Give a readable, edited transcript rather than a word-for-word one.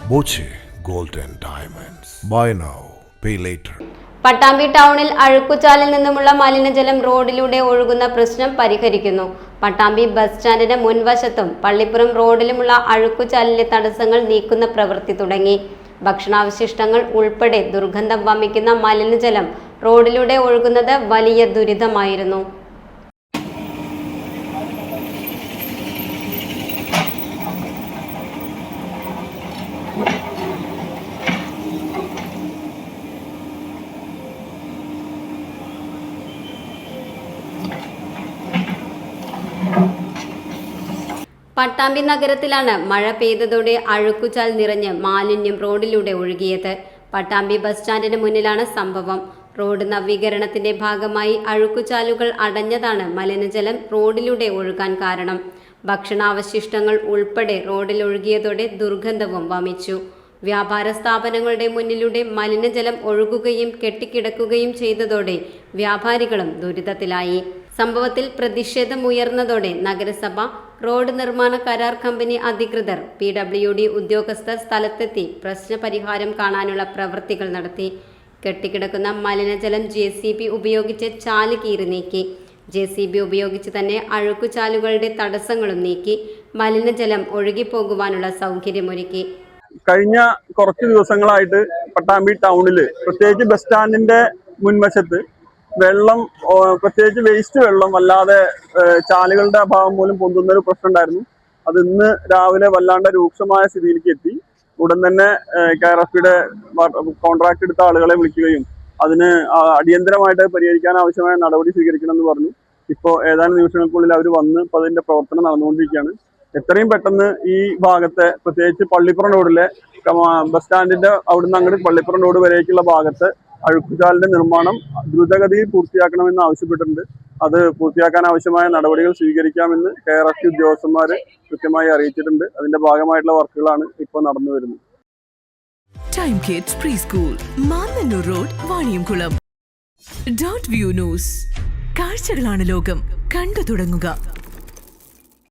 Boche gold and diamonds. Buy now, pay later. Pattambi ടൗണിൽ അഴുക്കുചാലിൽ നിന്നുമുള്ള മലിനജലം റോഡിലൂടെ ഒഴുകുന്ന പ്രശ്നം പരിഹരിക്കുന്നു. പട്ടാമ്പി ബസ് സ്റ്റാൻഡിന് മുൻവശത്തും പള്ളിപ്പുറം റോഡിലുമുള്ള അഴുക്കുചാലിലെ തടസ്സങ്ങൾ നീക്കുന്ന പ്രവൃത്തി തുടങ്ങി. ഭക്ഷണാവശിഷ്ടങ്ങൾ ഉൾപ്പെടെ ദുർഗന്ധം വമിക്കുന്ന മലിനജലം റോഡിലൂടെ ഒഴുകുന്നത് വലിയ ദുരിതമായിരുന്നു. പട്ടാമ്പി നഗരത്തിലാണ് മഴ പെയ്തതോടെ അഴുക്കുചാൽ നിറഞ്ഞ് മാലിന്യം റോഡിലൂടെ ഒഴുകിയത്. പട്ടാമ്പി ബസ് സ്റ്റാൻഡിന് മുന്നിലാണ് സംഭവം. റോഡ് നവീകരണത്തിന്റെ ഭാഗമായി അഴുക്കുചാലുകൾ അടഞ്ഞതാണ് മലിനജലം റോഡിലൂടെ ഒഴുകാൻ കാരണം. ഭക്ഷണാവശിഷ്ടങ്ങൾ ഉൾപ്പെടെ റോഡിൽ ഒഴുകിയതോടെ ദുർഗന്ധവും വമിച്ചു. വ്യാപാര സ്ഥാപനങ്ങളുടെ മുന്നിലൂടെ മലിനജലം ഒഴുകുകയും കെട്ടിക്കിടക്കുകയും ചെയ്തതോടെ വ്യാപാരികളും ദുരിതത്തിലായി. സംഭവത്തിൽ പ്രതിഷേധമുയർന്നതോടെ നഗരസഭ, റോഡ് നിർമ്മാണ കരാർ കമ്പനി അധികൃതർ, PWD ഉദ്യോഗസ്ഥർ സ്ഥലത്തെത്തി പ്രശ്നപരിഹാരം കാണാനുള്ള പ്രവൃത്തികൾ നടത്തി. കെട്ടിക്കിടക്കുന്ന മലിനജലം JCB ഉപയോഗിച്ച് ചാല് കീറി നീക്കി. JCB ഉപയോഗിച്ച് തന്നെ അഴുക്കുചാലുകളുടെ തടസ്സങ്ങളും നീക്കി മലിനജലം ഒഴുകിപ്പോകുവാനുള്ള സൗകര്യമൊരുക്കി. കഴിഞ്ഞ കുറച്ച് ദിവസങ്ങളായിട്ട് പട്ടാമ്പി ടൗണില്, പ്രത്യേകിച്ച് ബസ് സ്റ്റാൻഡിന്റെ മുൻവശത്ത് വെള്ളം, പ്രത്യേകിച്ച് വേസ്റ്റ് വെള്ളം വല്ലാതെ ചാലുകളുടെ അഭാവം മൂലം പൊന്തുന്നൊരു പ്രശ്നം ഉണ്ടായിരുന്നു. അത് ഇന്ന് രാവിലെ വല്ലാണ്ട് രൂക്ഷമായ സ്ഥിതിയിലേക്ക് എത്തി. ഉടൻ തന്നെ KRFയുടെ കോൺട്രാക്ട് എടുത്ത ആളുകളെ വിളിക്കുകയും അതിന് അടിയന്തരമായിട്ട് പരിഹരിക്കാൻ ആവശ്യമായ നടപടി സ്വീകരിക്കണമെന്ന് പറഞ്ഞു. ഇപ്പോൾ ഏതാനും നിമിഷങ്ങൾക്കുള്ളിൽ അവർ വന്ന് ഇപ്പോൾ അതിന്റെ പ്രവർത്തനം നടന്നുകൊണ്ടിരിക്കുകയാണ്. എത്രയും പെട്ടെന്ന് ഈ ഭാഗത്തെ, പ്രത്യേകിച്ച് പള്ളിപ്പുറം റോഡിലെ ബസ് സ്റ്റാൻഡിന്റെ അവിടുന്ന് അങ്ങോട്ട് പള്ളിപ്പുറം റോഡ് വരേക്കുള്ള ഭാഗത്ത് അഴുക്കുചാലിന്റെ നിർമ്മാണം ദ്രുതഗതിയിൽ പൂർത്തിയാക്കണമെന്ന് ആവശ്യപ്പെട്ടിട്ടുണ്ട്. അത് പൂർത്തിയാക്കാൻ ആവശ്യമായ നടപടികൾ സ്വീകരിക്കാമെന്ന് KRF ഉദ്യോഗസ്ഥന്മാർ കൃത്യമായി അറിയിച്ചിട്ടുണ്ട്. അതിന്റെ ഭാഗമായിട്ടുള്ള വർക്കുകളാണ് ഇപ്പോൾ നടന്നു വരുന്നത്. Time kids pre school, Mannannur road, Vaniyamkulam. .view news. കാഴ്ചകളാണ് ലോകം, കണ്ടു തുടങ്ങുക.